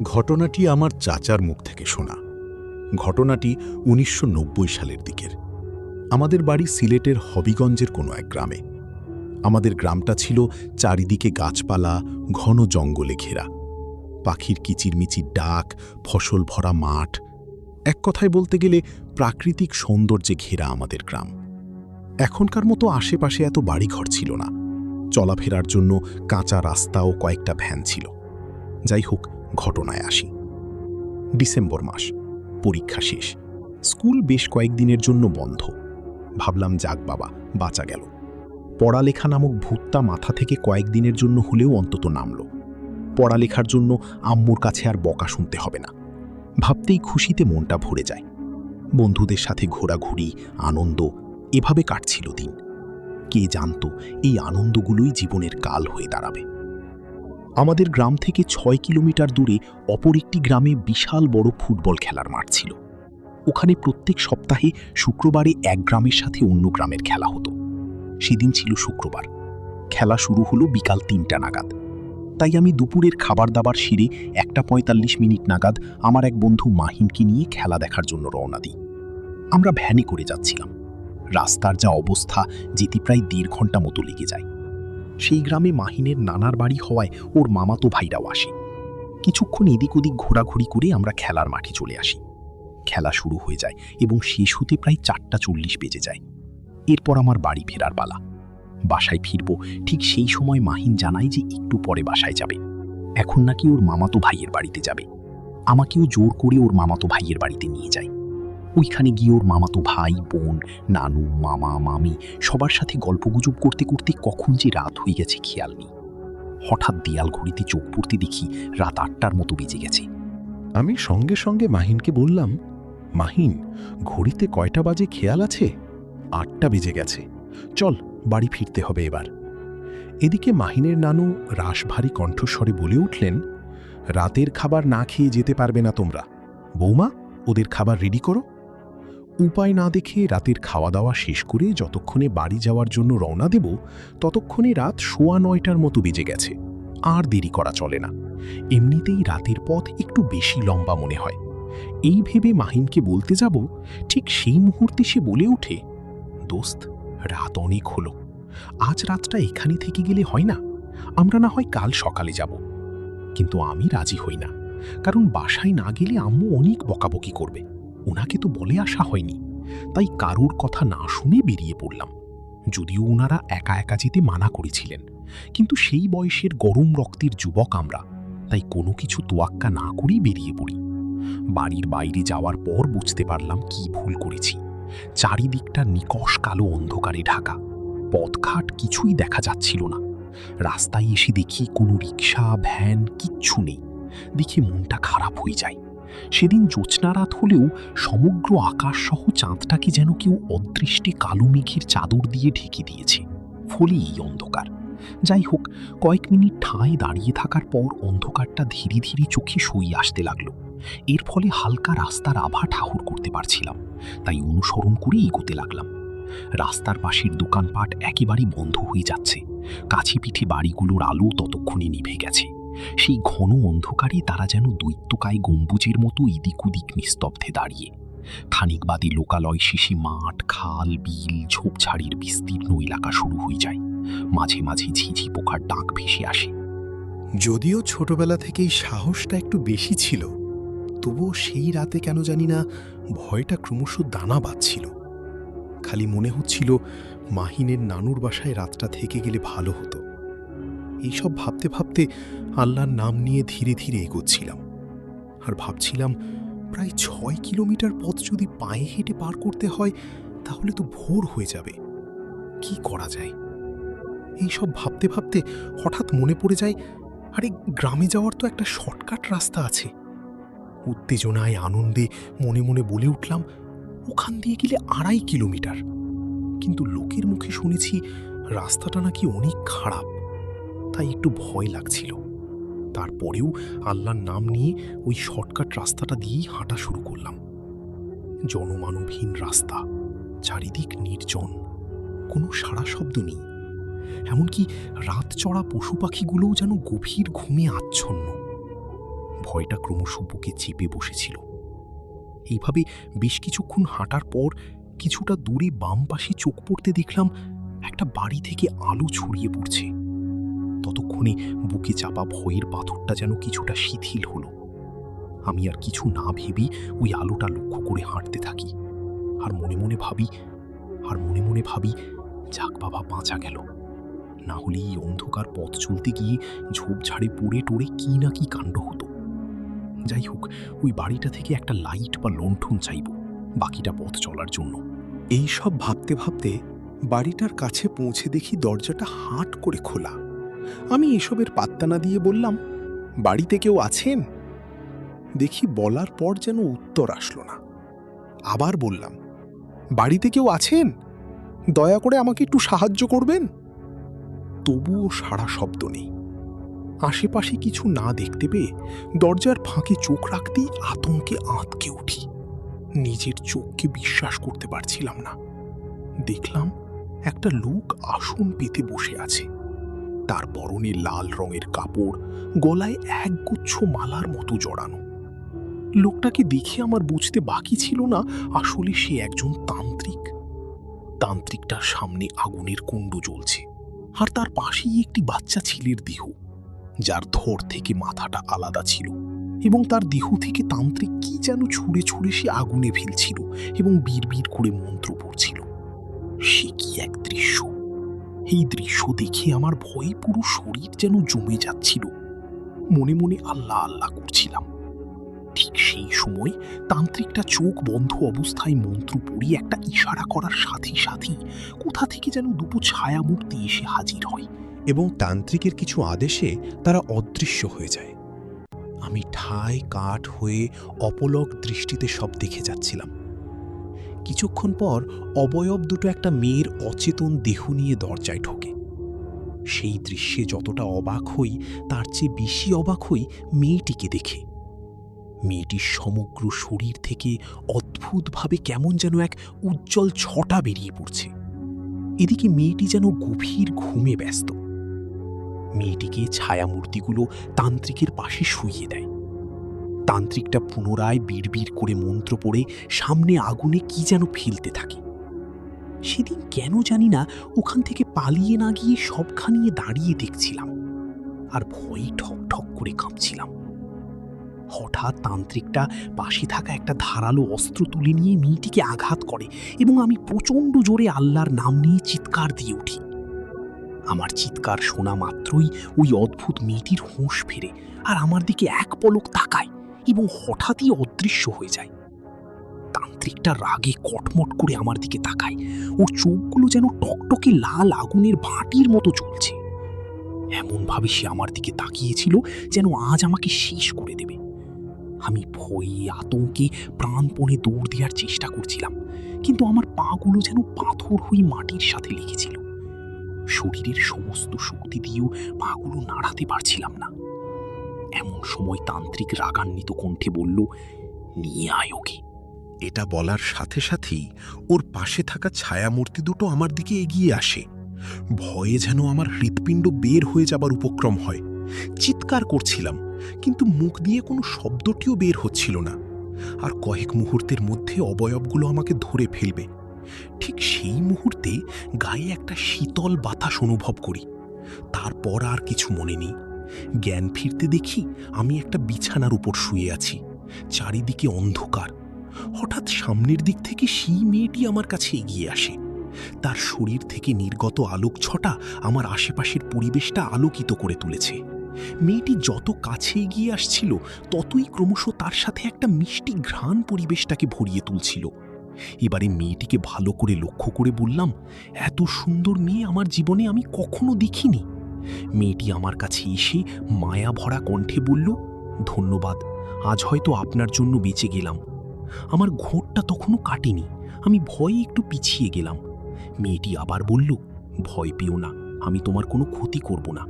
ঘটনাটি আমার চাচার মুখ থেকে শোনা। ঘটনাটি ১৯৯০ সালের দিকের। আমাদের বাড়ি সিলেটের হবিগঞ্জের কোনো এক গ্রামে। আমাদের গ্রামটা ছিল চারিদিকে গাছপালা, ঘন জঙ্গলে ঘেরা। পাখির কিচিরমিচির ডাক, ফসল ভরা মাঠ, এক কথায় বলতে গেলে প্রাকৃতিক সৌন্দর্যে ঘেরা আমাদের গ্রাম। এখনকার মতো আশেপাশে এত বাড়িঘর ছিল না। চলাফেরার জন্য কাঁচা রাস্তা ও কয়েকটা ভ্যান ছিল। যাই হোক, ঘটনায় আসি। ডিসেম্বর মাস, পরীক্ষা শেষ। স্কুল বেশ কয়েকদিনের জন্য বন্ধ। ভাবলাম যাক বাবা, বাঁচা গেল। পড়ালেখা নামক ভূতটা মাথা থেকে কয়েকদিনের জন্য হলেও অন্তত নামল। পড়ালেখার জন্য আম্মুর কাছে আর বকা শুনতে হবে না। ভাবতেই খুশিতে মনটা ভরে যায়। বন্ধুদের সাথে ঘোরাঘুরি, আনন্দ, এভাবে কাটছিল দিন। কে জানত এই আনন্দগুলোই জীবনের কাল হয়ে দাঁড়াবে। আমাদের গ্রাম থেকে ৬ কিলোমিটার দূরে অপর একটি গ্রামে বিশাল বড় ফুটবল খেলার মাঠ ছিল। ওখানে প্রত্যেক সপ্তাহে শুক্রবারে এক গ্রামের সাথে অন্য গ্রামের খেলা হতো। সেদিন ছিল শুক্রবার। খেলা শুরু হলো বিকাল ৩টা নাগাদ। তাই আমি দুপুরের খাবার দাবার সেরে ১:৪৫ নাগাদ আমার এক বন্ধু মাহিনকে নিয়ে খেলা দেখার জন্য রওনা দিই। আমরা ভ্যানে করে যাচ্ছিলাম। রাস্তার যা অবস্থা, যেতে প্রায় ১.৫ ঘন্টা মতো লেগে যায়। সেই গ্রামে মাহিনের নানার বাড়ি হওয়ায় ওর মামাতো ভাইরাও আসে। কিছুক্ষণ এদিক ওদিক ঘোরাঘুরি করে আমরা খেলার মাঠে চলে আসি। খেলা শুরু হয়ে যায় এবং শেষ হতে প্রায় ৪:৪০ বেজে যায়। এরপর আমার বাড়ি ফেরার পালা। বাসায় ফিরব ঠিক সেই সময় মাহিন জানায় যে একটু পরে বাসায় যাবে। এখন নাকি ওর মামাতো ভাইয়ের বাড়িতে যাবে। আমাকেও জোর করে ওর মামাতো ভাইয়ের বাড়িতে নিয়ে যায়। ওইখানে গিয়ে ওর মামাতো ভাই, বোন, নানু, মামা, মামি সবার সাথে গল্পগুজব করতে করতে কখন যে রাত হয়ে গেছে খেয়াল নেই। হঠাৎ দেয়াল ঘড়িতে চোখ পড়তে দেখি রাত ৮টার মতো বেজে গেছে। আমি সঙ্গে সঙ্গে মাহিনকে বললাম, মাহিন, ঘড়িতে কয়টা বাজে খেয়াল আছে? ৮টা বেজে গেছে, চল বাড়ি ফিরতে হবে এবার। এদিকে মাহিনের নানু রাশভারী কণ্ঠস্বরে বলে উঠলেন, রাতের খাবার না খেয়ে যেতে পারবে না তোমরা। বৌমা, ওদের খাবার রেডি করো। উপায় না দেখে রাতের খাওয়া দাওয়া শেষ করে যতক্ষণে বাড়ি যাওয়ার জন্য রওনা দেব, ততক্ষণে রাত ৯:১০টার মতো বেজে গেছে। আর দেরি করা চলে না। এমনিতেই রাতের পথ একটু বেশি লম্বা মনে হয়। এই ভেবে মাহিনকে বলতে যাব, ঠিক সেই মুহূর্তে সে বলে ওঠে, দোস্ত, রাত অনেক হলো। আজ রাতটা এখানে থেকে গেলে হয় না? আমরা না হয় কাল সকালে যাব। কিন্তু আমি রাজি হই না, কারণ বাসায় না গেলে আম্মু অনেক বকাবকি করবে। ওনাকে তো বলে আসা হয়নি। তাই কারোর কথা না শুনে বেরিয়ে পড়লাম। যদিও ওনারা একা একা যেতে মানা করেছিলেন, কিন্তু সেই বয়সের গরম রক্তের যুবক আমরা, তাই কোনো কিছু তোয়াক্কা না করেই বেরিয়ে পড়ি। বাড়ির বাইরে যাওয়ার পর বুঝতে পারলাম কি ভুল করেছি। চারিদিকটা নিকষ কালো অন্ধকারে ঢাকা। পথঘাট কিছুই দেখা যাচ্ছিল না। রাস্তায় এসে দেখি কোনো রিক্সা, ভ্যান কিচ্ছু নেই। দেখে মনটা খারাপ হয়ে যায়। সেদিন জ্যোৎস্না রাত হলেও সমগ্র আকাশ সহ চাঁদটাকে যেন কেউ অদৃষ্টে কালো মেঘের চাদর দিয়ে ঢেকে দিয়েছে। ফলে এই অন্ধকার। যাই হোক, কয়েক মিনিট ঠাঁই দাঁড়িয়ে থাকার পর অন্ধকারটা ধীরে ধীরে চোখে সই আসতে লাগলো। এর ফলে হালকা রাস্তার আভা ঠাহর করতে পারছিলাম, তাই অনুসরণ করে এগোতে লাগলাম। রাস্তার পাশের দোকানপাট একেবারে বন্ধ হয়ে যাচ্ছে। কাছে পিঠে বাড়িগুলোর আলো ততক্ষণে নিভে গেছে। সেই ঘন অন্ধকারে তারা যেন দৈত্যকায় গম্বুজের মতো এদিক ওদিক নিস্তব্ধে দাঁড়িয়ে। খানিক বাদে লোকালয় শেষে মাঠ, খাল, বিল, ঝোপঝাড়ের বিস্তীর্ণ এলাকা শুরু হয়ে যায়। মাঝে মাঝে ঝিঝি পোকার ডাক ভেসে আসে। যদিও ছোটবেলা থেকেই সাহসটা একটু বেশি ছিল, তবুও সেই রাতে কেন জানি না ভয়টা ক্রমশ দানা বাঁধছিল। খালি মনে হচ্ছিল মাহিনের নানুর বাসায় রাতটা থেকে গেলে ভালো হতো। এইসব ভাবতে ভাবতে আল্লাহর নাম নিয়ে ধীরে ধীরে এগোচ্ছিলাম। আর ভাবছিলাম, প্রায় ৬ কিলোমিটার পথ যদি পায়ে হেঁটে পার করতে হয়, তাহলে তো ভোর হয়ে যাবে। কি করা যায়? এইসব ভাবতে ভাবতে হঠাৎ মনে পড়ে যায়, আরে গ্রামে যাওয়ার তো একটা শর্টকাট রাস্তা আছে। উত্তেজনায় আনন্দে মনে মনে বলে উঠলাম, ওখান দিয়ে গেলে ২.৫ কিলোমিটার। কিন্তু লোকের মুখে শুনেছি রাস্তাটা নাকি অনেক খারাপ, তাই একটু ভয় লাগছিল। তারপরেও আল্লাহর নাম নিয়ে ওই শর্টকাট রাস্তাটা দিয়েই হাঁটা শুরু করলাম। জনমানবহীন রাস্তা, চারিদিক নির্জন, কোনো সাড়া শব্দ নেই। এমনকি রাত চড়া পশু পাখিগুলোও যেন গভীর ঘুমে আচ্ছন্ন। ভয়টা ক্রমশ বুকে চেপে বসেছিল। এইভাবে বেশ কিছুক্ষণ হাঁটার পর কিছুটা দূরে বাম পাশে চোখ পড়তে দেখলাম একটা বাড়ি থেকে আলো ছড়িয়ে পড়ছে। ততক্ষণে বুকে চাপা ভয়ের পাথরটা যেন কিছুটা শিথিল হলো। আমি আর কিছু না ভেবেই ওই আলোটা লক্ষ্য করে হাঁটতে থাকি, আর মনে মনে ভাবি যাক বাবা, বাঁচা গেল। না হলে এই অন্ধকার পথ চলতে গিয়ে ঝোপঝাড়ে পড়ে টড়ে কি না কি কাণ্ড হতো। যাই হোক, ওই বাড়িটা থেকে একটা লাইট বা লণ্ঠন চাইব বাকিটা পথ চলার জন্য। এই সব ভাবতে ভাবতে বাড়িটার কাছে পৌঁছে দেখি দরজাটা হাট করে খোলা। আমি এসবের পাত্তা না দিয়ে বললাম, বাড়িতে কেউ আছেন? দেখি বলার পর যেন উত্তর আসলো না। আবার বললাম, বাড়িতে কেউ আছেন? দয়া করে আমাকে একটু সাহায্য করবেন। তবুও সাড়া শব্দ নেই। আশেপাশে কিছু না দেখতে পেয়ে দরজার ফাঁকে চোখ রাখতেই আতঙ্কে আঁতকে উঠি। নিজের চোখকে বিশ্বাস করতে পারছিলাম না। দেখলাম একটা লোক আসন পেতে বসে আছে। তার পরনে লাল রঙের কাপড়, গলায় একগুচ্ছ মালার মতো জড়ানো। লোকটাকে দেখে আমার বুঝতে বাকি ছিল না আসলে সে একজন তান্ত্রিক। তান্ত্রিকটার সামনে আগুনের কুণ্ড জ্বলছে, আর তার পাশেই একটি বাচ্চা ছেলের দেহ, যার ধর থেকে মাথাটা আলাদা ছিল, এবং তার দেহ থেকে তান্ত্রিক কি যেন ছুঁড়ে ছুঁড়ে সে আগুনে ফেলছিল এবং বিড়বিড় করে মন্ত্র পড়ছিল। সে কি এক দৃশ্য! এই দৃশ্য দেখে আমার ভয়ে পুরো শরীর যেন জমে যাচ্ছিল। মনে মনে আল্লাহ আল্লাহ করছিলাম। ঠিক সেই সময় তান্ত্রিকটা চোখ বন্ধ অবস্থায় মন্ত্র পড়িয়ে একটা ইশারা করার সাথে সাথেই কোথা থেকে যেন দুটো ছায়ামূর্তি এসে হাজির হয়, এবং তান্ত্রিকের কিছু আদেশে তারা অদৃশ্য হয়ে যায়। আমি ঠায় কাঠ হয়ে অপলক দৃষ্টিতে সব দেখে যাচ্ছিলাম। কিছুক্ষণ পর অবয়ব দুটো একটা মেয়ের অচেতন দেহ নিয়ে দরজায় ঢোকে। সেই দৃশ্যে যতটা অবাক হই তার চেয়ে বেশি অবাক হই মেয়েটিকে দেখে। মেয়েটির সমগ্র শরীর থেকে অদ্ভুতভাবে কেমন যেন এক উজ্জ্বল ছটা বেরিয়ে পড়ছে। এদিকে মেয়েটি যেন গভীর ঘুমে ব্যস্ত। মেয়েটিকে ছায়ামূর্তিগুলো তান্ত্রিকের পাশে শুইয়ে দেয়। তান্ত্রিকটা পুনরায় বিড়বিড় করে মন্ত্র পড়ে সামনে আগুনে কি যেন ফেলতে থাকে। সেদিন কেন জানি না ওখান থেকে পালিয়ে না গিয়ে সবখানিয়ে দাঁড়িয়ে দেখছিলাম, আর ভয়ে ঠক ঠক করে কাঁপছিলাম। হঠাৎ তান্ত্রিকটা পাশে থাকা একটা ধারালো অস্ত্র তুলে নিয়ে মেয়েটিকে আঘাত করে, এবং আমি প্রচণ্ড জোরে আল্লাহর নাম নিয়ে চিৎকার দিয়ে উঠি। আমার চিৎকার শোনা মাত্রই ওই অদ্ভুত মেয়েটির হুঁশ ফেরে, আর আমার দিকে এক পলক তাকায় এবং হঠাৎই অদৃশ্য হয়ে যায়। তান্ত্রিকটা রাগে কটমট করে আমার দিকে তাকায়। ওর চোখগুলো যেন টকটকে লাল আগুনের ভাঁটির মতো জ্বলছে। এমনভাবে সে আমার দিকে তাকিয়েছিল যেন আজ আমাকে শেষ করে দেবে। আমি ভয়ে আতঙ্কে প্রাণপণে দৌড় দেওয়ার চেষ্টা করছিলাম, কিন্তু আমার পাগুলো যেন পাথর হয়ে মাটির সাথে লেগেছিল। শরীরের সমস্ত শক্তি দিয়েও পাগুলো নাড়াতে পারছিলাম না। এমন সময় তান্ত্রিক রাগান্বিত কণ্ঠে বলল, নিয়ে আয় ওকে। এটা বলার সাথে সাথেই ওর পাশে থাকা ছায়ামূর্তি দুটো আমার দিকে এগিয়ে আসে। ভয়ে যেন আমার হৃৎপিণ্ড বের হয়ে যাবার উপক্রম হয়। চিৎকার করছিলাম, কিন্তু মুখ দিয়ে কোনো শব্দটিও বের হচ্ছিল না। আর কয়েক মুহূর্তের মধ্যে অবয়বগুলো আমাকে ধরে ফেলবে। ঠিক সেই মুহূর্তে গায়ে একটা শীতল বাতাস অনুভব করি। তারপর আর কিছু মনে নেই। জ্ঞান ফিরতে দেখি আমি একটা বিছানার উপর শুয়ে আছি, চারিদিকে অন্ধকার। হঠাৎ সামনের দিক থেকে সেই মেয়েটি আমার কাছে এগিয়ে আসে। তার শরীর থেকে নির্গত আলোক ছটা আমার আশেপাশের পরিবেশটা আলোকিত করে তুলেছে। মেয়েটি যত কাছে এগিয়ে আসছিল ততই ক্রমশ তার সাথে একটা মিষ্টি ঘ্রাণ পরিবেশটাকে ভরিয়ে তুলছিল। এবারে মেয়েটিকে ভালো করে লক্ষ্য করে বললাম, এত সুন্দর মেয়ে আমার জীবনে আমি কখনো দেখিনি। মেয়েটি আমার কাছে এসে মায়া ভরা কণ্ঠে বলল, ধন্যবাদ, আজ হয়তো আপনার জন্য বেঁচে গেলাম। আমার ঘোরটা তখনও কাটেনি। আমি ভয়ে একটু পিছিয়ে গেলাম। মেয়েটি আবার বলল, ভয় পেও না, আমি তোমার কোনো ক্ষতি করব না।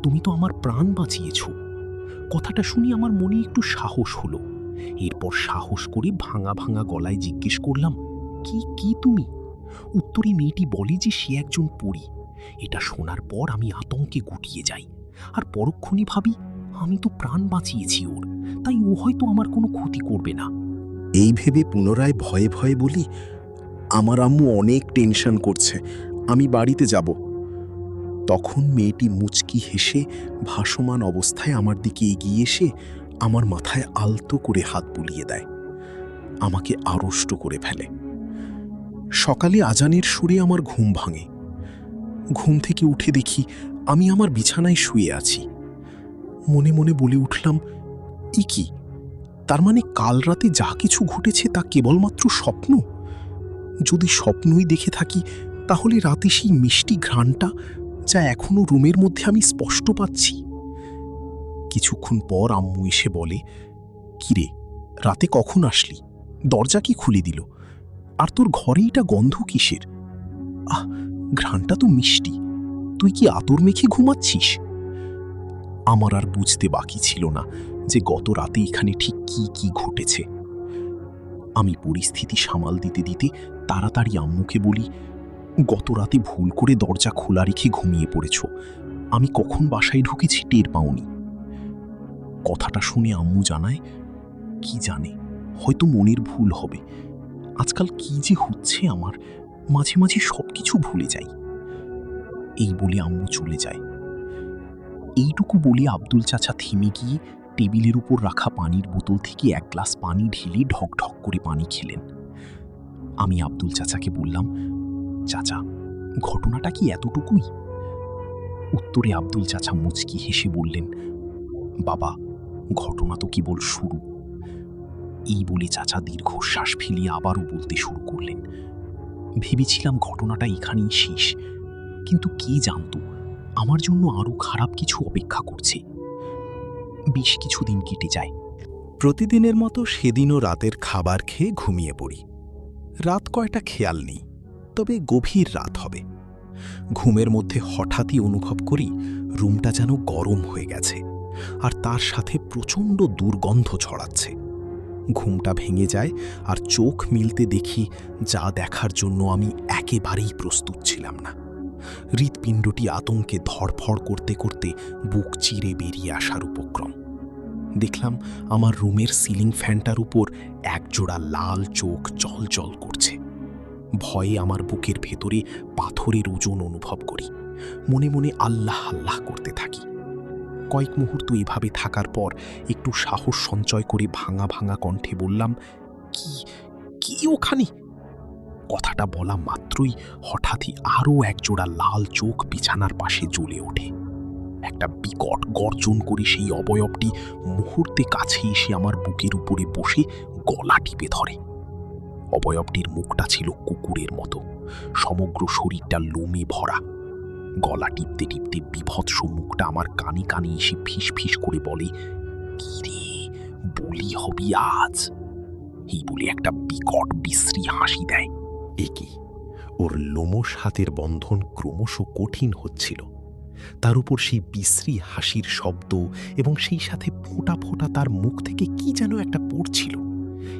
তুমি তো আমার প্রাণ বাঁচিয়েছ। কথাটা শুনে আমার মনে একটু সাহস হলো। এরপর সাহস করে ভাঙা ভাঙা গলায় জিজ্ঞেস করলাম, কি তুমি? উত্তরে মেয়েটি বলে যে সে একজন পরী। এটা শোনার পর আমি আতঙ্কে গুটিয়ে যাই, আর পরক্ষণে ভাবি আমি তো প্রাণ বাঁচিয়েছি ওর, তাই ও হয়তো আমার কোনো ক্ষতি করবে না। এই ভেবে পুনরায় ভয়ে ভয়ে বলি, আমার আম্মু অনেক টেনশন করছে, আমি বাড়িতে যাব। তখন মেয়েটি মুচকি হেসে ভাসমান অবস্থায় আমার দিকে এগিয়ে এসে আমার মাথায় আলতো করে হাত বুলিয়ে দেয়, আমাকে আড়ষ্ট করে ফেলে। সকালে আজানের সুরে আমার ঘুম ভাঙে। ঘুম থেকে উঠে দেখি আমি আমার বিছানায় শুয়ে আছি। মনে মনে বলে উঠলাম, ই কি, তার মানে কাল রাতে যা কিছু ঘটেছে তা কেবলমাত্র স্বপ্ন? যদি স্বপ্নই দেখে থাকি, তাহলে রাতে সেই মিষ্টি ঘ্রাণটা, যা এখনো রুমের মধ্যে আমি স্পষ্ট পাচ্ছি। কিছুক্ষণ পর আম্মু এসে বলে, কিরে, রাতে কখন আসলি? দরজা কি খুলে দিল? আর তোর ঘরে এটা গন্ধ কিসের? আহ, ঘ্রাণটা তো মিষ্টি। তুই কি আতর মেখে ঘুমাচ্ছিস? আমার আর বুঝতে বাকি ছিল না যে গত রাতে এখানে ঠিক কি কি ঘটেছে। আমি পরিস্থিতি সামাল দিতে দিতে তাড়াতাড়ি আম্মুকে বলি, গত রাতে ভুল করে দরজা খোলা রেখে ঘুমিয়ে পড়েছ। আমি কখন বাসায় ঢুকেছি টের পাওনি। কথাটা শুনে আম্মু জানায়, কি জানে, হয়তো মনের ভুল হবে। আজকাল কি যে হচ্ছে আমার, মাঝে মাঝে সবকিছু ভুলে যাই। এই বলে আম্মু চলে যায়। এইটুকু বলে আব্দুল চাচা থেমে গিয়ে টেবিলের উপর রাখা পানির বোতল থেকে এক গ্লাস পানি ঢেলে ঢক ঢক করে পানি খেলেন। আমি আব্দুল চাচাকে বললাম, চাচা, ঘটনাটা কি এতটুকুই? উত্তরে আব্দুল চাচা মুচকি হেসে বললেন, বাবা, ঘটনা তো কেবল শুরু। এই বলে চাচা দীর্ঘশ্বাস ফেলিয়ে আবারও বলতে শুরু করলেন, ভেবেছিলাম ঘটনাটা এখানেই শেষ, কিন্তু কে জানতো আমার জন্য আরো খারাপ কিছু অপেক্ষা করছে। বেশ কিছুদিন কেটে যায়। প্রতিদিনের মতো সেদিনও রাতের খাবার খেয়ে ঘুমিয়ে পড়ি। রাত কয়টা খেয়াল নেই, তবে গভীর রাত হবে। ঘুমের মধ্যে হঠাৎই অনুভব করি রুমটা যেন গরম হয়ে গেছে, আর তার সাথে প্রচণ্ড দুর্গন্ধ ছড়াচ্ছে। ঘুমটা ভেঙে যায়, আর চোখ মিলতে দেখি যা দেখার জন্য আমি একেবারেই প্রস্তুত ছিলাম না। হৃৎপিণ্ডটি আতঙ্কে ধড়ফড় করতে করতে বুক চিরে বেরিয়ে আসার উপক্রম। দেখলাম আমার রুমের সিলিং ফ্যানটার উপর একজোড়া লাল চোখ জলজল করছে। ভয়ে আমার বুকের ভেতরে পাথরের ওজন অনুভব করি। মনে মনে আল্লাহ আল্লাহ করতে থাকি। কয়েক মুহূর্ত এভাবে থাকার পর একটু সাহস সঞ্চয় করে ভাঙা ভাঙা কণ্ঠে বললাম, কি কি ওখানে? কথাটা বলা মাত্রই হঠাৎই আরও একজোড়া লাল চোখ বিছানার পাশে জ্বলে ওঠে। একটা বিকট গর্জন করে সেই অবয়বটি মুহূর্তে কাছে এসে আমার বুকের উপরে বসে গলা টিপে ধরে। অবয়বটির মুখটা ছিল কুকুরের মতো, সমগ্র শরীরটা লোমে ভরা। গলা টিপতে টিপতে বিভৎস মুখটা আমার কানে কানে এসে ফিস ফিস করে বলে, কি রে, বলি হবি আজ? এই বলে একটা বিকট বিশ্রী হাসি দেয়। একি, ওর লোমশ হাতের বন্ধন ক্রমশ কঠিন হচ্ছিল। তার উপর সেই বিশ্রী হাসির শব্দ, এবং সেই সাথে ফোঁটা ফোঁটা তার মুখ থেকে কি যেন একটা পড়ছিল,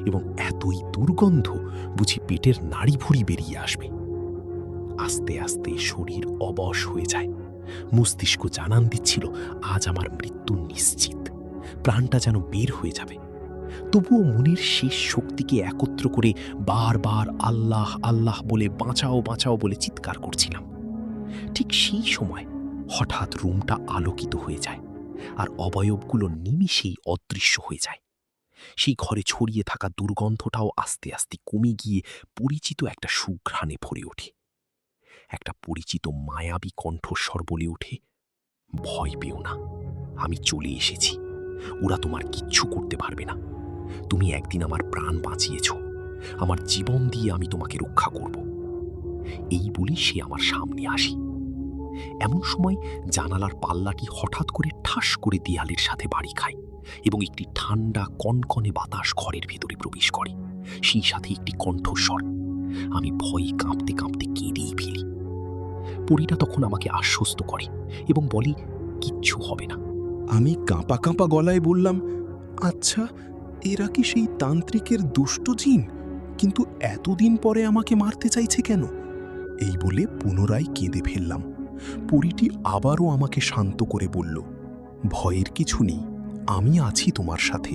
এবং এতই দুর্গন্ধ বুঝি পেটের নাড়ি ভুড়ি বেরিয়ে আসবে। আস্তে আস্তে শরীর অবশ হয়ে যায়। মস্তিষ্ক জানান দিচ্ছিল আজ আমার মৃত্যু নিশ্চিত, প্রাণটা যেন বের হয়ে যাবে। তবুও মনের শেষ শক্তিকে একত্র করে বারবার আল্লাহ আল্লাহ বলে বাঁচাও বাঁচাও বলে চিৎকার করছিলাম। ঠিক সেই সময় হঠাৎ রুমটা আলোকিত হয়ে যায়, আর অবয়বগুলো নিমিষেই অদৃশ্য হয়ে যায়। সেই ঘরে ছড়িয়ে থাকা দুর্গন্ধটাও আস্তে আস্তে কমে গিয়ে পরিচিত একটা সুঘ্রাণে ভরে ওঠে। একটা পরিচিত মায়াবী কণ্ঠস্বর বলে ওঠে, ভয় পেও না, আমি চলে এসেছি। ওরা তোমার কিচ্ছু করতে পারবে না। তুমি একদিন আমার প্রাণ বাঁচিয়েছ, আমার জীবন দিয়ে আমি তোমাকে রক্ষা করব। এই বলি সে আমার সামনে আসি। এমন সময় জানালার পাল্লাটি হঠাৎ করে ঠাস করে দেয়ালের সাথে বাড়ি খায়, এবং একটি ঠান্ডা কনকনে বাতাস ঘরের ভেতরে প্রবেশ করে। সেই সাথে একটি কণ্ঠস্বর। আমি ভয়ে কাঁপতে কাঁপতে কেঁদেই ফেলি। পরীটা তখন আমাকে আশ্বস্ত করে এবং বলে, কিচ্ছু হবে না। আমি কাঁপা কাঁপা গলায় বললাম, আচ্ছা, এরা কি সেই তান্ত্রিকের দুষ্ট জিন? কিন্তু এতদিন পরে আমাকে মারতে চাইছে কেন? এই বলে পুনরায় কেঁদে ফেললাম। পরীটি আবারও আমাকে শান্ত করে বলল, ভয়ের কিছু নেই, আমি আছি তোমার সাথে।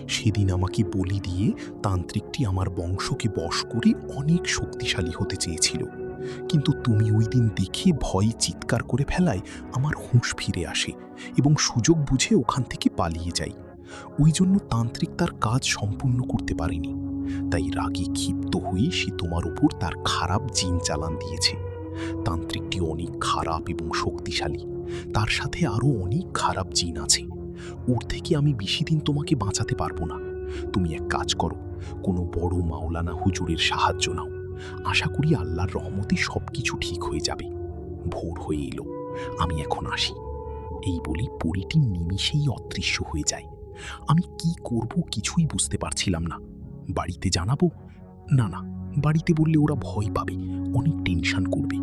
সেদিন আমাকে বলি দিয়ে তান্ত্রিকটি আমার বংশকে বশ করে অনেক শক্তিশালী হতে চেয়েছিল, কিন্তু তুমি ওই দিন দেখে ভয়ে চিৎকার করে ফেলায় আমার হুঁশ ফিরে আসে এবং সুযোগ বুঝে ওখান থেকে পালিয়ে যাই। ওই জন্য তান্ত্রিক তার কাজ সম্পূর্ণ করতে পারেনি। তাই রাগে ক্ষিপ্ত হয়ে সে তোমার উপর তার খারাপ জিন চালান দিয়েছে। তান্ত্রিকটি অনেক খারাপ এবং শক্তিশালী, তার সাথে আরও অনেক খারাপ জিন আছে। ওর থেকে আমি বেশি দিন তোমাকে বাঁচাতে পারবো না। তুমি এক কাজ করো, কোনো বড় মাওলানা হুজুরের সাহায্য নাও। আশা করি আল্লাহর রহমতে সব কিছু ঠিক হয়ে যাবে। ভোর হয়ে এলো, আমি এখন আসি। এই বলে পরীটি নিমিষেই অদৃশ্য হয়ে যায়। আমি কি করব কিছুই বুঝতে পারছিলাম না। বাড়িতে জানাবো? না না, বাড়িতে বললে ওরা ভয় পাবে, অনেক টেনশন করবে।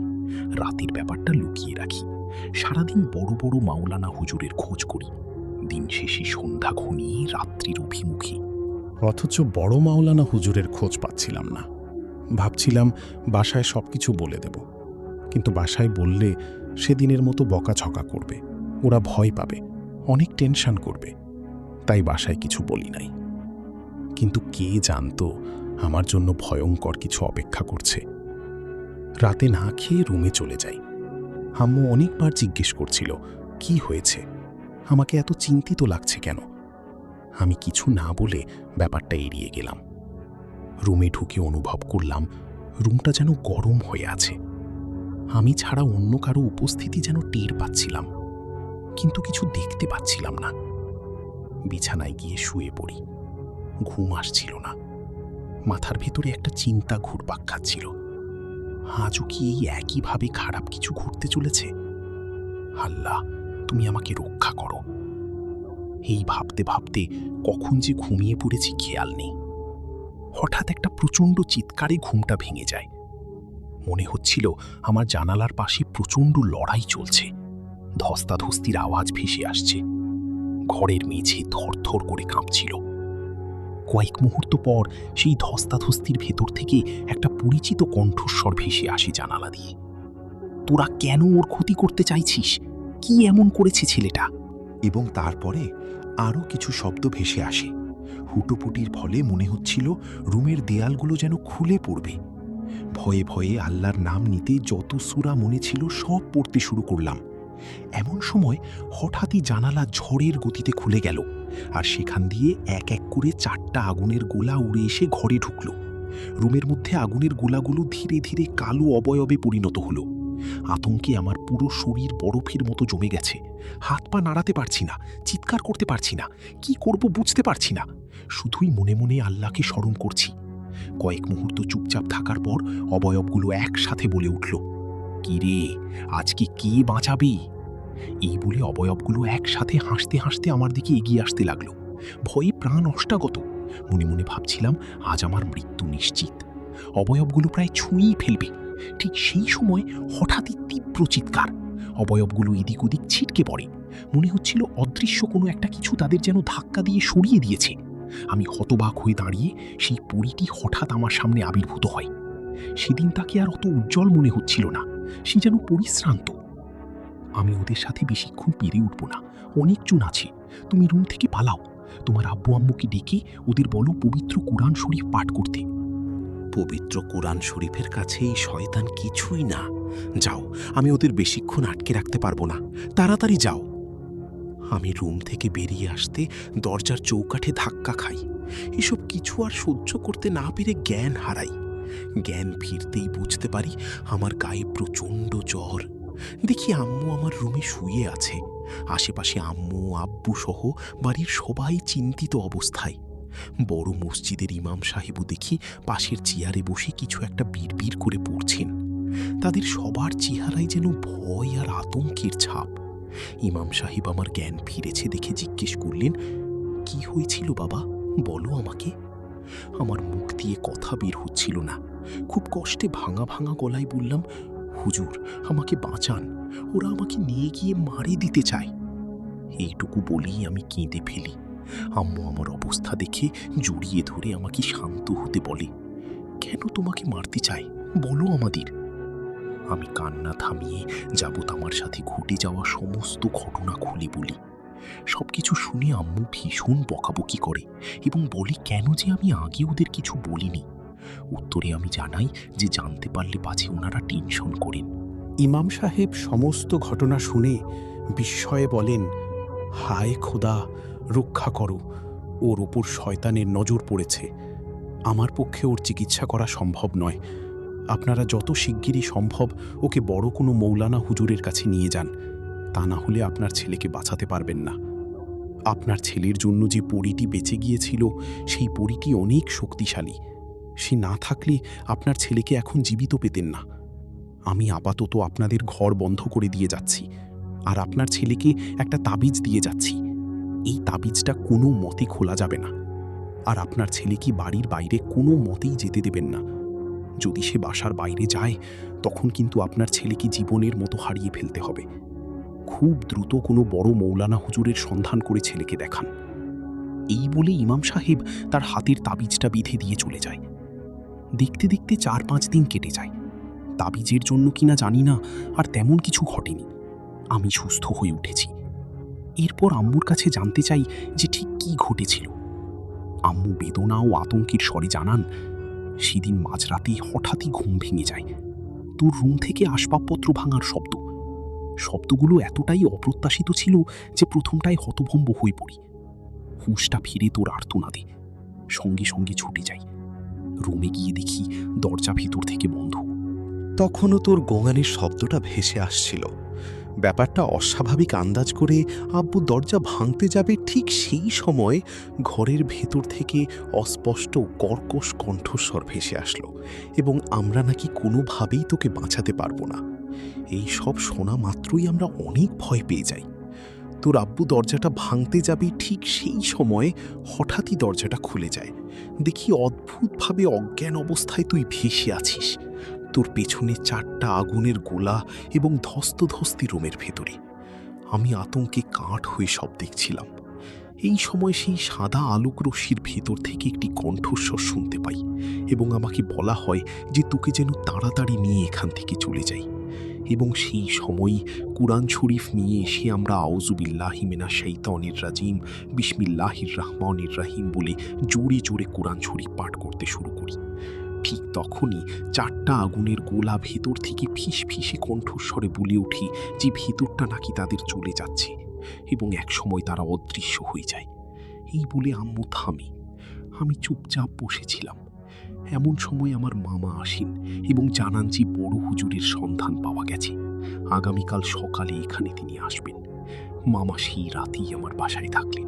রাতের ব্যাপারটা লুকিয়ে রাখি। সারাদিন বড় বড় মাওলানা হুজুরের খোঁজ করি। দিন শেষে সন্ধ্যা ঘনিয়ে রাত্রির অভিমুখী। অথচ বড় মাওলানা হুজুরের খোঁজ পাচ্ছিলাম না। ভাবছিলাম বাসায় সবকিছু বলে দেব, কিন্তু বাসায় বললে সেদিনের মতো বকাঝকা করবে, ওরা ভয় পাবে, অনেক টেনশন করবে। তাই বাসায় কিছু বলি নাই। কিন্তু কে জানতো আমার জন্য ভয়ঙ্কর কিছু অপেক্ষা করছে। রাতে না খেয়ে রুমে চলে যাই। আম্মু অনেকবার জিজ্ঞেস করছিল কি হয়েছে, আমাকে এত চিন্তিত লাগছে কেন। আমি কিছু না বলে ব্যাপারটা এড়িয়ে গেলাম। রুমে ঢুকে অনুভব করলাম রুমটা যেন গরম হয়ে আছে। আমি ছাড়া অন্য কারো উপস্থিতি যেন টের পাচ্ছিলাম, কিন্তু কিছু দেখতে পাচ্ছিলাম না। বিছানায় গিয়ে শুয়ে পড়ি। ঘুম আসছিল না। মাথার ভেতরে একটা চিন্তা ঘুরপাক খাচ্ছিল। আজও কি এই একইভাবে খারাপ কিছু ঘটতে চলেছে? আল্লাহ, তুমি আমাকে রক্ষা করো। এই ভাবতে ভাবতে কখন যে ঘুমিয়ে পড়েছি খেয়াল নেই। হঠাৎ একটা প্রচণ্ড চিৎকারে ঘুমটা ভেঙে যায়। মনে হচ্ছিল আমার জানালার পাশে প্রচণ্ড লড়াই চলছে। ধস্তাধস্তির আওয়াজ ভেসে আসছে। ঘরের মেঝে থরথর করে কাঁপছিল। কয়েক মুহূর্ত পর সেই ধস্তাধস্তির ভেতর থেকে একটা পরিচিত কণ্ঠস্বর ভেসে আসে জানালা দিয়ে। তোরা কেন ওর ক্ষতি করতে চাইছিস? কি এমন করেছে ছেলেটা? এবং তারপরে আরও কিছু শব্দ ভেসে আসে। হুটোপুটির ফলে মনে হচ্ছিল রুমের দেয়ালগুলো যেন খুলে পড়বে। ভয়ে ভয়ে আল্লাহর নাম নিতে যত সূরা মনে ছিল সব পড়তে শুরু করলাম। এমন সময় হঠাৎই জানালা ঝড়ের গতিতে খুলে গেল, আর সেখান দিয়ে এক এক করে 4টা আগুনের গোলা উড়ে এসে ঘরে ঢুকল। রুমের মধ্যে আগুনের গোলাগুলো ধীরে ধীরে কালো অবয়বে পরিণত হলো। আতঙ্কে আমার পুরো শরীর বরফের মতো জমে গেছে। হাত পা নাড়াতে পারছি না, চিৎকার করতে পারছি না, কি করব বুঝতে পারছি না। শুধুই মনে মনে আল্লাহকে স্মরণ করছি। কয়েক মুহূর্ত চুপচাপ থাকার পর অবয়বগুলো একসাথে বলে উঠল, কি রে, আজকে কে বাঁচাবি? এই বলে অবয়বগুলো একসাথে হাসতে হাসতে আমার দিকে এগিয়ে আসতে লাগলো। ভয়ে প্রাণ অষ্টাগত। মনে মনে ভাবছিলাম আজ আমার মৃত্যু নিশ্চিত। অবয়বগুলো প্রায় ছুঁয়েই ফেলবে। ঠিক সেই সময় হঠাৎই তীব্র চিৎকার। অবয়বগুলো এদিক ওদিক ছিটকে পড়ে। মনে হচ্ছিল অদৃশ্য কোনো একটা কিছু তাদের যেন ধাক্কা দিয়ে সরিয়ে দিয়েছে। আমি হতবাক হয়ে দাঁড়িয়ে সেই পরীটি হঠাৎ আমার সামনে আবির্ভূত হয়। সেদিন তাকে আর অত উজ্জ্বল মনে হচ্ছিল না, সে যেন পরিশ্রান্ত। আমি ওদের সাথে বেশিক্ষণ পেরে উঠব না, অনেকজন আছে। তুমি রুম থেকে পালাও। তোমার আব্বু আম্মুকে ডেকে ওদের বলো পবিত্র কুরআন শরীফ পাঠ করতে। পবিত্র কোরআন শরীফের কাছে এই শয়তান কিছুই না। যাও, আমি ওদের বেশিক্ষণ আটকে রাখতে পারবো না, তাড়াতাড়ি যাও। আমি রুম থেকে বেরিয়ে আসতে দরজার চৌকাঠে ধাক্কা খাই। এসব কিছু আর সহ্য করতে না পেরে জ্ঞান হারাই। জ্ঞান ফিরতেই বুঝতে পারি আমার গায়ে প্রচণ্ড জ্বর। দেখি আম্মু আমার রুমে শুয়ে আছে। আশেপাশে আম্মু আব্বু সহ বাড়ির সবাই চিন্তিত অবস্থায়। বড় মসজিদের ইমাম সাহেবও দেখি পাশের চেয়ারে বসে কিছু একটা বিড়বিড় করে পড়ছেন। তাদের সবার চেহারায় যেন ভয় আর আতঙ্কের ছাপ। ইমাম সাহেব আমার জ্ঞান ফিরেছে দেখে জিজ্ঞেস করলেন, কি হয়েছিল বাবা, বলো আমাকে। আমার মুখ দিয়ে কথা বের হচ্ছিল না। খুব কষ্টে ভাঙা ভাঙা গলায় বললাম, হুজুর আমাকে বাঁচান, ওরা আমাকে নিয়ে গিয়ে মারি দিতে চায়। এইটুকু বলেই আমি কেঁদে ফেলি। আম্মু আমার অবস্থা দেখে জড়িয়ে ধরে আমাকে শান্ত হতে বলে, কেন তোমাকে মারতে চায় বলো আমাদের। আমি কান্না থামিয়ে যাবত আমার সাথে ঘটে যাওয়া সমস্ত ঘটনা খুলে বলি। সবকিছু শুনে আম্মু ভীষণ বকাবকি করে এবং বলে কেন যে আমি আগে ওদের কিছু বলিনি। উত্তরে আমি জানাই যে জানতে পারলে পাছে ওনারা টেনশন করেন। ইমাম সাহেব সমস্ত ঘটনা শুনে বিস্ময়ে বলেন, হায় খোদা, রক্ষা করো, ওর ওপর শয়তানের নজর পড়েছে। আমার পক্ষে ওর চিকিৎসা করা সম্ভব নয়। আপনারা যত শিগগিরই সম্ভব ওকে বড় কোনো মৌলানা হুজুরের কাছে নিয়ে যান, তা না হলে আপনার ছেলেকে বাঁচাতে পারবেন না। আপনার ছেলের জন্য যে পরীটি বেঁচে গিয়েছিল সেই পরীটি অনেক শক্তিশালী। সে না থাকলে আপনার ছেলেকে এখন জীবিত পেতেন না। আমি আপাতত আপনাদের ঘর বন্ধ করে দিয়ে যাচ্ছি, আর আপনার ছেলেকে একটা তাবিজ দিয়ে যাচ্ছি। এই তাবিজটা কোনো মতে খোলা যাবে না, আর আপনার ছেলেকে বাড়ির বাইরে কোনো মতেই যেতে দেবেন না। যদি সে বাসার বাইরে যায় তখন কিন্তু আপনার ছেলেকে জীবনের মতো হারিয়ে ফেলতে হবে। খুব দ্রুত কোনো বড় মৌলানা হুজুরের সন্ধান করে ছেলেকে দেখান। এই বলে ইমাম সাহেব তার হাতের তাবিজটা বিধে দিয়ে চলে যায়। দেখতে দেখতে 4-5 দিন কেটে যায়। তাবিজের জন্য কিনা জানি না, আর তেমন কিছু ঘটেনি। আমি সুস্থ হয়ে উঠেছি। এরপর আম্মুর কাছে জানতে চাই যে ঠিক কী ঘটেছিল। আম্মু বেদনা ও আতঙ্কের স্বরে জানান, সেদিন মাঝরাতে হঠাৎই ঘুম ভেঙে যায়। তোর রুম থেকে আসবাবপত্র ভাঙার শব্দ। শব্দগুলো এতটাই অপ্রত্যাশিত ছিল যে প্রথমটায় হতভম্ব হয়ে পড়ি। হুঁশটা ফিরে তোর আর্তনাদে সঙ্গে সঙ্গে ছুটে যাই। রুমে গিয়ে দেখি দরজা ভিতর থেকে বন্ধ। তখনও তোর গোঙানির শব্দটা ভেসে আসছিল। ব্যাপারটা অস্বাভাবিক আন্দাজ করে আব্বু দরজা ভাঙতে যাবে, ঠিক সেই সময় ঘরের ভেতর থেকে অস্পষ্ট কর্কশ কণ্ঠস্বর ভেসে আসলো এবং আমরা নাকি কোনোভাবেই তোকে বাঁচাতে পারবো না। এই সব শোনা মাত্রই আমরা অনেক ভয় পেয়ে যাই। তোর আব্বু দরজাটা ভাঙতে যাবে, ঠিক সেই সময় হঠাৎই দরজাটা খুলে যায়। দেখি অদ্ভুতভাবে অজ্ঞান অবস্থায় তুই ভেসে আছিস। তোর পেছনে 4টা আগুনের গোলা এবং ধস্তি রুমের ভেতরে। আমি আতঙ্কে কাঠ হয়ে সব দেখছিলাম। এই সময় সেই সাদা আলোক রশ্মির ভেতর থেকে একটি কণ্ঠস্বর শুনতে পাই এবং আমাকে বলা হয় যে তোকে যেন তাড়াতাড়ি নিয়ে এখান থেকে চলে যাই। এবং সেই সময়ই কুরআন শরীফ নিয়ে এসে আমরা আউযুবিল্লাহি মিনাশ শাইতানির রাজিম বিসমিল্লাহির রহমানির রহিম বলে জোরে জোরে কুরআন শরীফ পাঠ করতে শুরু করি। ঠিক তখনই 4টা আগুনের গোলা ভেতর থেকে ফিসফিসে কণ্ঠস্বরে বলে ওঠে যে ভেতরটা নাকি তাদের চলে যাচ্ছে এবং একসময় তারা অদৃশ্য হয়ে যায়। এই বলে আম্মু থামে। আমি চুপচাপ বসেছিলাম। এমন সময় আমার মামা আসেন এবং জানান যে বড় হুজুরের সন্ধান পাওয়া গেছে। আগামীকাল সকালে এখানে তিনি আসবেন। মামা সেই রাতেই আমার বাসায় থাকলেন।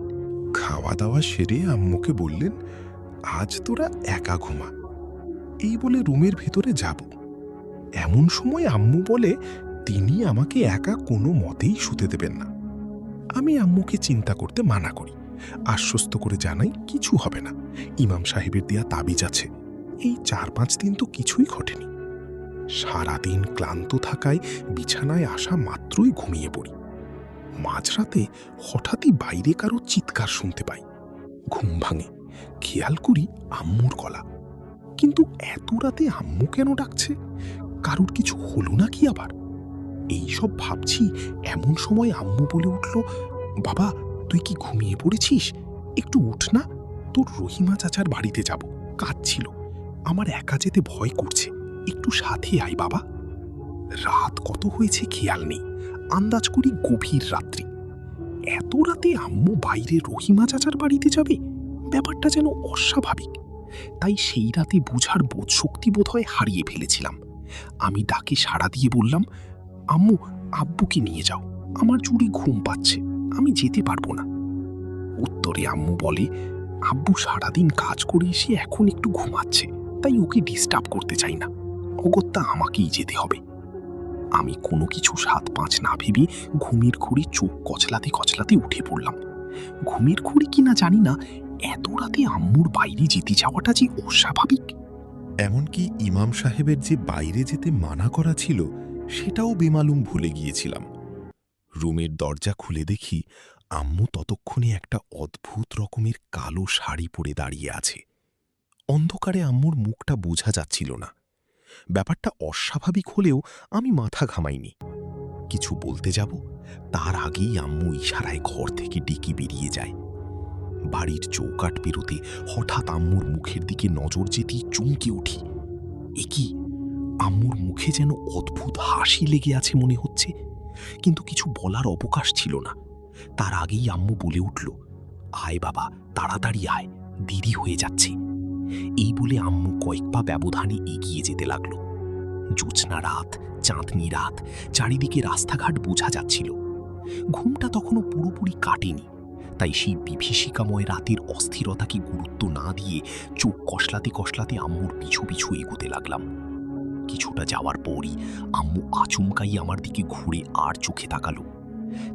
খাওয়া দাওয়া সেরে আম্মুকে বললেন, আজ তোরা একা ঘুমা, এই বলে রুমের ভেতরে যাব। এমন সময় আম্মু বলে তিনি আমাকে একা কোনো মতেই শুতে দেবেন না। আমি আম্মুকে চিন্তা করতে মানা করি, আশ্বস্ত করে জানাই কিছু হবে না, ইমাম সাহেবের দেয়া তাবিজ আছে। এই 4-5 দিন তো কিছুই ঘটেনি। সারাদিন ক্লান্ত থাকায় বিছানায় আসা মাত্রই ঘুমিয়ে পড়ি। মাঝরাতে হঠাৎই বাইরে কারো চিৎকার শুনতে পাই। ঘুম ভাঙে, খেয়াল করি আম্মুর গলা। কিন্তু এত রাতে আম্মু কেন ডাকছে? কারুর কিছু হলো নাকি আবার? এই সব ভাবছি, এমন সময় আম্মু বলে উঠল, বাবা তুই কি ঘুমিয়ে পড়েছিস? একটু উঠ না, তোর রহিমা চাচার বাড়িতে যাব, কাজ ছিল। আমার একা যেতে ভয় করছে, একটু সাথে আয় বাবা। রাত কত হয়েছে খেয়াল নেই, আন্দাজ করি গভীর রাত্রি। এত রাতে আম্মু বাইরে রহিমা চাচার বাড়িতে যাবে, ব্যাপারটা যেন অস্বাভাবিক। তাই সেই রাতে বুঝার বোধশক্তি বোধহয় হারিয়ে ফেলেছিলাম। আমি ডাকে সাড়া দিয়ে বললাম, আম্মু আব্বুকে নিয়ে যাও, আমার জোরে ঘুম পাচ্ছে, আমি যেতে পারবো না। উত্তরে আম্মু বলে, আব্বু সারাদিন কাজ করে এসে এখন একটু ঘুমাচ্ছে, তাই ওকে ডিস্টার্ব করতে চাই না, অগত্যা আমাকেই যেতে হবে। আমি কোনো কিছু 7-5 না ভেবে ঘুমের ঘুরে চোখ কচলাতে কচলাতে উঠে পড়লাম। ঘুমের ঘুরে কিনা জানি না, এত রাতে আম্মুর বাইরে যেতে যাওয়াটা যে অস্বাভাবিক। এমনকি ইমাম সাহেবের যে বাইরে যেতে মানা করা ছিল সেটাও বেমালুম ভুলে গিয়েছিলাম। রুমের দরজা খুলে দেখি আম্মু ততক্ষণে একটা অদ্ভুত রকমের কালো শাড়ি পরে দাঁড়িয়ে আছে। অন্ধকারে আম্মুর মুখটা বোঝা যাচ্ছিল না। ব্যাপারটা অস্বাভাবিক হলেও আমি মাথা ঘামাইনি। কিছু বলতে যাব তার আগেই আম্মু ইশারায় ঘর থেকে ডেকে বেরিয়ে যায়। বাড়ির চৌকাঠ পেরোতে হঠাৎ আম্মুর মুখের দিকে নজর যেতেই চমকে উঠি। এ কি, আম্মুর মুখে যেন অদ্ভুত হাসি লেগে আছে মনে হচ্ছে, কিন্তু কিছু বলার অবকাশ ছিল না। তার আগেই আম্মু বলে উঠল, আয় বাবা, তাড়াতাড়ি আয়, দেরি হয়ে যাচ্ছে। এই বলে আম্মু কয়েক পা ব্যবধানে এগিয়ে যেতে লাগলো। জ্যোৎস্না রাত, চাঁদনি রাত, চারিদিকে রাস্তাঘাট বোঝা যাচ্ছিল। ঘুমটা তখনও পুরোপুরি কাটেনি, তাই সেই বিভীষিকাময় রাতের অস্থিরতাকে গুরুত্ব না দিয়ে চোখ কষলাতে কষলাতে আম্মুর পিছু পিছু এগোতে লাগলাম। কিছুটা যাওয়ার পরই আম্মু আচমকাই আমার দিকে ঘুরে আর চোখে তাকালো।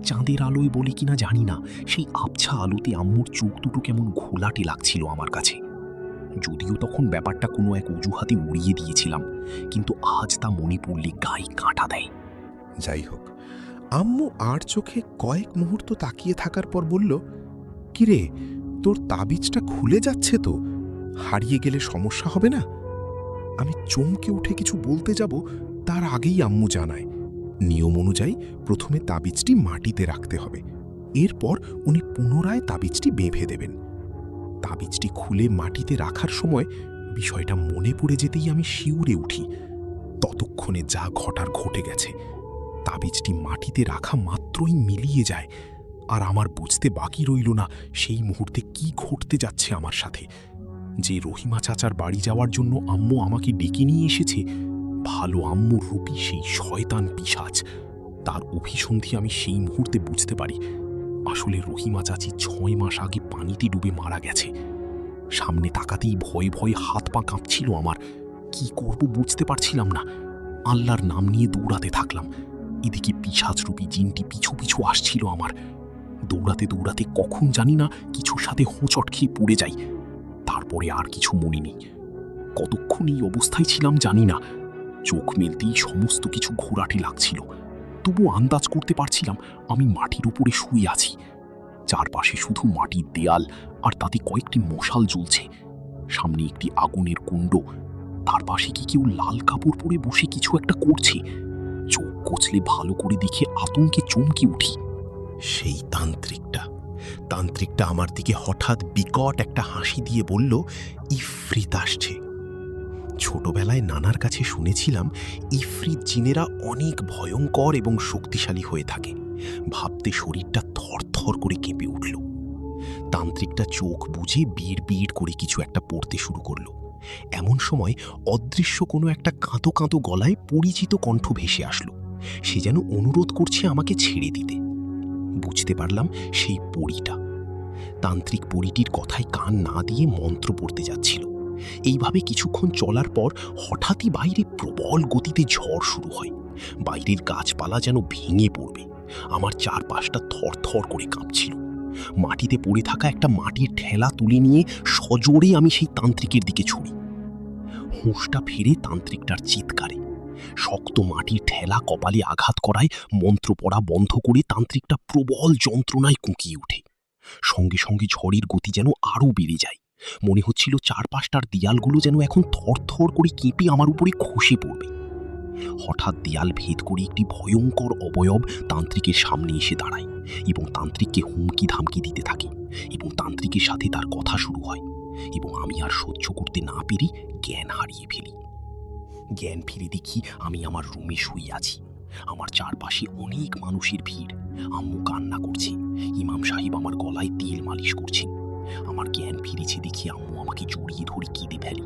চাঁদের আলোয় বলে কিনা জানি না, সেই আবছা আলোতে আম্মুর চোখ দুটো কেমন ঘোলাটে লাগছিল আমার কাছে। যদিও তখন ব্যাপারটা কোনো এক অজুহাতে উড়িয়ে দিয়েছিলাম, কিন্তু আজ তা মনে পড়লে গায়ে কাঁটা দেয়। যাই হোক, আম্মু আর চোখে কয়েক মুহূর্ত তাকিয়ে থাকার পর বলল, কিরে, তোর তাবিজটা খুলে যাচ্ছে তো, হারিয়ে গেলে সমস্যা হবে না? আমি চমকে উঠে কিছু বলতে যাব, তার আগেই আম্মু জানায়, নিয়ম অনুযায়ী প্রথমে তাবিজটি মাটিতে রাখতে হবে, এরপর উনি পুনরায় তাবিজটি বেঁধে দেবেন। তাবিজটি খুলে মাটিতে রাখার সময় বিষয়টা মনে পড়ে যেতেই আমি শিউরে উঠি। ততক্ষণে যা ঘটার ঘটে গেছে। তাবিজটি মাটিতে রাখা মাত্রই মিলিয়ে যায়, আর আমার বুঝতে বাকি রইল না সেই মুহূর্তে কি ঘটতে যাচ্ছে আমার সাথে। যে রহিমা চাচার বাড়ি যাওয়ার জন্য আম্মু আমাকে ডেকে নিয়ে এসেছে, ভালো আম্মুর রূপী সেই শয়তান পিশাচ, তার অভিসন্ধি আমি সেই মুহূর্তে বুঝতে পারি। আসলে রহিমা চাচি 6 মাস আগে পানিতে ডুবে মারা গেছে। সামনে তাকাতেই ভয়ে ভয়ে হাত পা কাঁপছিল আমার। কি করব বুঝতে পারছিলাম না। আল্লাহর নাম নিয়ে দৌড়াতে থাকলাম। এদিকে পিশাচরূপী জিনটি পিছু পিছু আসছিল আমার। দৌড়াতে দৌড়াতে কখন জানি না কিছুর সাথে হোঁচট খেয়ে পড়ে যাই। তারপরে আর কিছু মনে নেই। কতক্ষণ এই অবস্থায় ছিলাম জানি না। চোখ মেলতেই সমস্ত কিছু ঘোরাটে লাগছিল। তবু আন্দাজ করতে পারছিলাম আমি মাটির উপরে শুয়ে আছি। চারপাশে শুধু মাটির দেয়াল, আর তাতে কয়েকটি মশাল জ্বলছে। সামনে একটি আগুনের কুণ্ড, তার পাশে কি কেউ লাল কাপড় পরে বসে কিছু একটা করছে। চোখ কচলে ভালো করে দেখে আতঙ্কে চমকে উঠি। সেই তান্ত্রিকটা আমার দিকে হঠাৎ বিকট একটা হাসি দিয়ে বলল, ইফরিত আসছে। ছোটবেলায় নানার কাছে শুনেছিলাম ইফরিত জিনেরা অনেক ভয়ঙ্কর এবং শক্তিশালী হয়ে থাকে। ভাবতে শরীরটা থরথর করে কেঁপে উঠল। তান্ত্রিকটা চোখ বুজে বিড় বিড় করে কিছু একটা পড়তে শুরু করলো। এমন সময় অদৃশ্য কোনো একটা কাঁতো কাঁতো গলায় পরিচিত কণ্ঠ ভেসে আসলো। সে যেন অনুরোধ করছে আমাকে ছেড়ে দিতে। বুঝতে পারলাম সেই পরীটা। তান্ত্রিক পরীটির কথায় কান না দিয়ে মন্ত্র পড়তে যাচ্ছিল। এইভাবে কিছুক্ষণ চলার পর হঠাৎই বাইরে প্রবল গতিতে ঝড় শুরু হয়। বাইরের গাছপালা যেন ভেঙে পড়বে। আমার চারপাশটা থরথর করে কাঁপছিল। মাটিতে পড়ে থাকা একটা মাটির ঠেলা তুলে নিয়ে সজোরে আমি সেই তান্ত্রিকের দিকে ছুড়ি। হুঁশটা ফিরে তান্ত্রিকটার চিৎকারে। শক্ত মাটির ঠেলা কপালে আঘাত করায় মন্ত্র পড়া বন্ধ করে তান্ত্রিকটা প্রবল যন্ত্রণায় কুঁকিয়ে ওঠে। সঙ্গে সঙ্গে ঝড়ের গতি যেন আরও বেড়ে যায়। মনে হচ্ছিল চারপাশটার দেয়ালগুলো যেন এখন থরথর করে কেঁপে আমার উপরে খসে পড়বে। হঠাৎ দেয়াল ভেদ করে একটি ভয়ঙ্কর অবয়ব তান্ত্রিকের সামনে এসে দাঁড়ায় এবং তান্ত্রিককে হুমকি ধামকি দিতে থাকে, এবং তান্ত্রিকের সাথে তার কথা শুরু হয়। এবং আমি আর সহ্য করতে না পেরে জ্ঞান হারিয়ে ফেলি। জ্ঞান ফিরে দেখি আমি আমার রুমে শুয়ে আছি। আমার চারপাশে অনেক মানুষের ভিড়। আম্মু কান্না করছে। ইমাম সাহেব আমার গলায় তেল মালিশ করছেন। আমার জ্ঞান ফিরেছে দেখি আম্মু আমাকে জড়িয়ে ধরে কেঁদে ফেলে।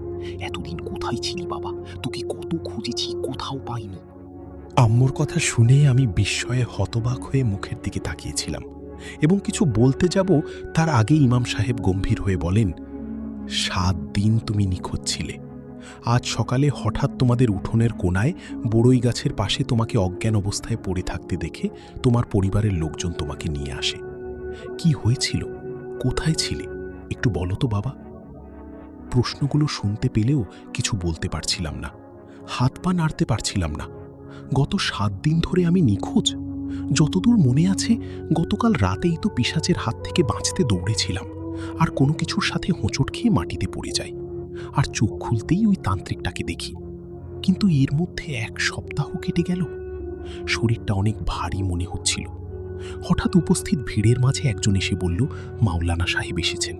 এতদিন কোথায় ছিলি বাবা? তোকে কত খুঁজেছি, কোথাও পাইনি। আম্মুর কথা শুনে আমি বিস্ময়ে হতবাক হয়ে মুখের দিকে তাকিয়েছিলাম এবং কিছু বলতে যাব তার আগে ইমাম সাহেব গম্ভীর হয়ে বলেন, 7 দিন তুমি নিখোঁজ ছিলে। আজ সকালে হঠাৎ তোমাদের উঠোনের কোণায় বড়ই গাছের পাশে তোমাকে অজ্ঞান অবস্থায় পড়ে থাকতে দেখে তোমার পরিবারের লোকজন তোমাকে নিয়ে আসে। কি হয়েছিল? কোথায় ছিলে? একটু বলো তো বাবা। প্রশ্নগুলো শুনতে পেলেও কিছু বলতে পারছিলাম না। হাত পা নাড়তে পারছিলাম না। গত 7 দিন ধরে আমি নিখোঁজ। যতদূর মনে আছে গতকাল রাতেই তো পিশাচের হাত থেকে বাঁচতে দৌড়েছিলাম, আর কোনো কিছুর সাথে হোঁচট খেয়ে মাটিতে পড়ে যাই, আর চোখ খুলতেই ওই তান্ত্রিকটাকে দেখি। কিন্তু এর মধ্যে 1 সপ্তাহ কেটে গেল। শরীরটা অনেক ভারী মনে হচ্ছিল। হঠাৎ উপস্থিত ভিড়ের মাঝে একজন এসে বলল, মাওলানা সাহেব এসেছেন।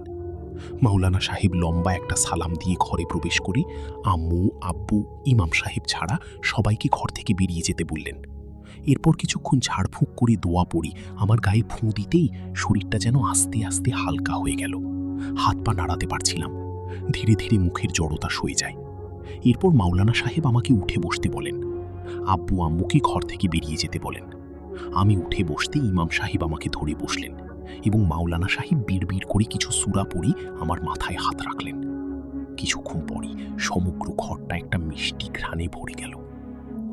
মাওলানা সাহেব লম্বা একটা সালাম দিয়ে ঘরে প্রবেশ করে আম্মু, আব্বু, ইমাম সাহেব ছাড়া সবাইকে ঘর থেকে বেরিয়ে যেতে বললেন। এরপর কিছুক্ষণ ঝাড়ফুঁক করে দোয়া পড়ি আমার গায়ে ফুঁ দিতেই শরীরটা যেন আস্তে আস্তে হালকা হয়ে গেল। হাত পা নাড়াতে পারছিলাম। ধীরে ধীরে মুখের জড়তা সয়ে যায়। এরপর মাওলানা সাহেব আমাকে উঠে বসতে বলেন। আব্বু আম্মুকে ঘর থেকে বেরিয়ে যেতে বলেন। আমি উঠে বসতে ইমাম সাহেব আমাকে ধরে বসলেন এবং মাওলানা সাহেব বিড়বিড় করে কিছু সূরা পড়ি আমার মাথায় হাত রাখলেন। কিছুক্ষণ পরই সমগ্র ঘরটা একটা মিষ্টি ঘ্রাণে ভরে গেল।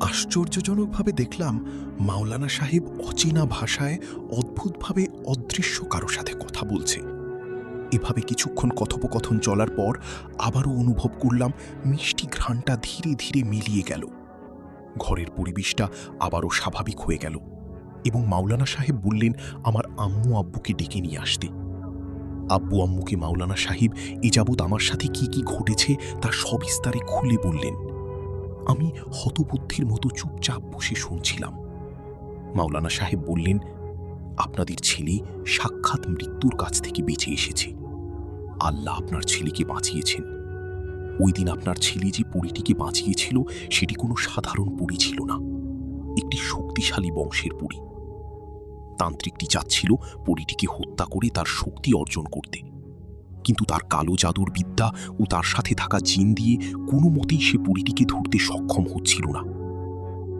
আশ্চর্যজনকভাবে দেখলাম মাওলানা সাহেব অচেনা ভাষায় অদ্ভুতভাবে অদৃশ্য কারো সাথে কথা বলছে। এভাবে কিছুক্ষণ কথোপকথন চলার পর আবারও অনুভব করলাম মিষ্টি ঘ্রাণটা ধীরে ধীরে মিলিয়ে গেল। ঘরের পরিবেশটা আবারও স্বাভাবিক হয়ে গেল এবং মাওলানা সাহেব বললেন আমার আম্মু আব্বুকে ডেকে নিয়ে আসতে। আব্বু আম্মুকে মাওলানা সাহেব এ যাবৎ আমার সাথে কি কি ঘটেছে তা সবিস্তারে খুলে বললেন। আমি হতবুদ্ধির মতো চুপচাপ বসে শুনছিলাম। মাওলানা সাহেব বললেন, আপনাদের ছেলে সাক্ষাৎ মৃত্যুর কাছ থেকে বেঁচে এসেছে। আল্লাহ আপনার ছেলেকে বাঁচিয়েছেন। ওই দিন আপনার ছেলে যে পরীটিকে বাঁচিয়েছিল সেটি কোনো সাধারণ পরী ছিল না, একটি শক্তিশালী বংশের পরী। তান্ত্রিকটি চাচ্ছিল পরীটিকে হত্যা করে তার শক্তি অর্জন করতে, কিন্তু তার কালো জাদুর বিদ্যা ও তার সাথে থাকা জিন দিয়ে কোনো মতেই সে পরীটিকে ধরতে সক্ষম হচ্ছিল না।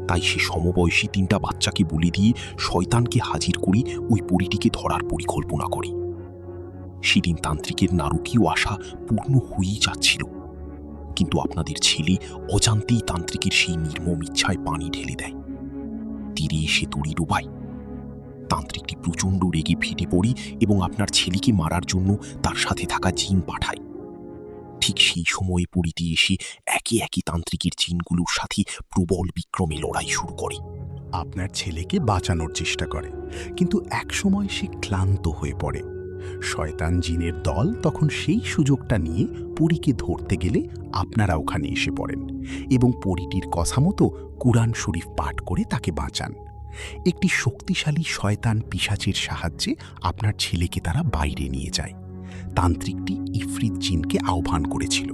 তাই সে সমবয়সী 3টা বাচ্চাকে বলি দিয়ে শয়তানকে হাজির করে ওই পরীটিকে ধরার পরিকল্পনা করে। সেদিন তান্ত্রিকের নারকীয় আশা পূর্ণ হয়েই যাচ্ছিল, কিন্তু আপনাদের ছেলে অজান্তেই তান্ত্রিকের সেই নির্মম ইচ্ছায় পানি ঢেলে দেয়। তীরে এসে তড়ি ডোবায়। তান্ত্রিকটি প্রচণ্ড রেগে ফেটে পড়ি এবং আপনার ছেলেকে মারার জন্য তার সাথে থাকা জিন পাঠায়। ঠিক সেই সময়ে পরীটি এসে একে একে তান্ত্রিকের জিনগুলোর সাথে প্রবল বিক্রমে লড়াই শুরু করে। আপনার ছেলেকে বাঁচানোর চেষ্টা করে, কিন্তু একসময় সে ক্লান্ত হয়ে পড়ে। শয়তান জিনের দল তখন সেই সুযোগটা নিয়ে পরীকে ধরতে গেলে আপনারা ওখানে এসে পড়েন এবং পরীটির কথা মতো কুরআন শরীফ পাঠ করে তাকে বাঁচান। একটি শক্তিশালী শয়তান পিশাচের সাহায্যে আপনার ছেলেকে তারা বাইরে নিয়ে যায়। তান্ত্রিকটি ইফরিত জিনকে আহ্বান করেছিল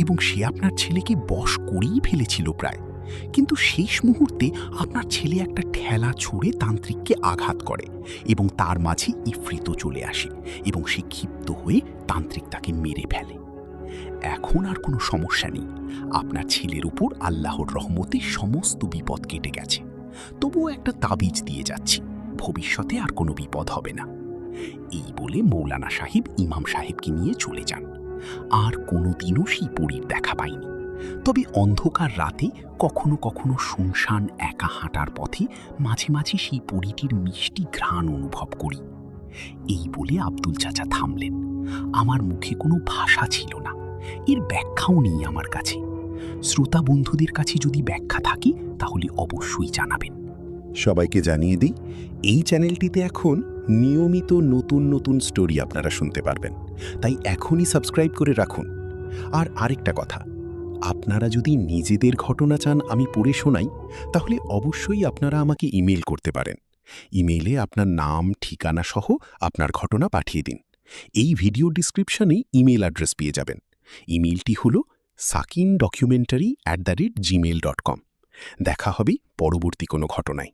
এবং সে আপনার ছেলেকে বশ করেই ফেলেছিল প্রায়, কিন্তু শেষ মুহূর্তে আপনার ছেলে একটা ঠেলা ছুঁড়ে তান্ত্রিককে আঘাত করে এবং তার মাঝে ইফরিতও চলে আসে এবং সে ক্ষিপ্ত হয়ে তান্ত্রিক তাকে মেরে ফেলে। এখন আর কোনো সমস্যা নেই, আপনার ছেলের উপর আল্লাহর রহমতে সমস্ত বিপদ কেটে গেছে। তবুও একটা তাবিজ দিয়ে যাচ্ছি, ভবিষ্যতে আর কোনো বিপদ হবে না। এই বলে মৌলানা সাহেব ইমাম সাহেবকে নিয়ে চলে যান। আর কোনোদিনও সেই পরীর দেখা পাইনি। তবে অন্ধকার রাতে কখনো কখনো শুনশান একা হাঁটার পথে মাঝে মাঝে সেই পরীটির মিষ্টি ঘ্রাণ অনুভব করি। এই বলে আব্দুল চাচা থামলেন। আমার মুখে কোনো ভাষা ছিল না, এর ব্যাখ্যাও নেই আমার কাছে। শ্রোতা বন্ধুদের কাছে যদি ব্যাখ্যা থাকে তাহলে অবশ্যই জানাবেন। সবাইকে জানিয়ে দিই, এই চ্যানেলটিতে এখন নিয়মিত নতুন নতুন স্টোরি আপনারা শুনতে পারবেন, তাই এখনই সাবস্ক্রাইব করে রাখুন। আর আরেকটা কথা, আপনারা যদি নিজেদের ঘটনা চান আমি পড়ে শোনাই, তাহলে অবশ্যই আপনারা আমাকে ইমেল করতে পারেন। ইমেইলে আপনার নাম, ঠিকানা সহ আপনার ঘটনা পাঠিয়ে দিন। এই ভিডিও ডিসক্রিপশনেই ইমেল অ্যাড্রেস পেয়ে যাবেন। ইমেলটি হল sakindocumentary@gmail.com। দেখা হবে পরবর্তী কোনো ঘটনায়।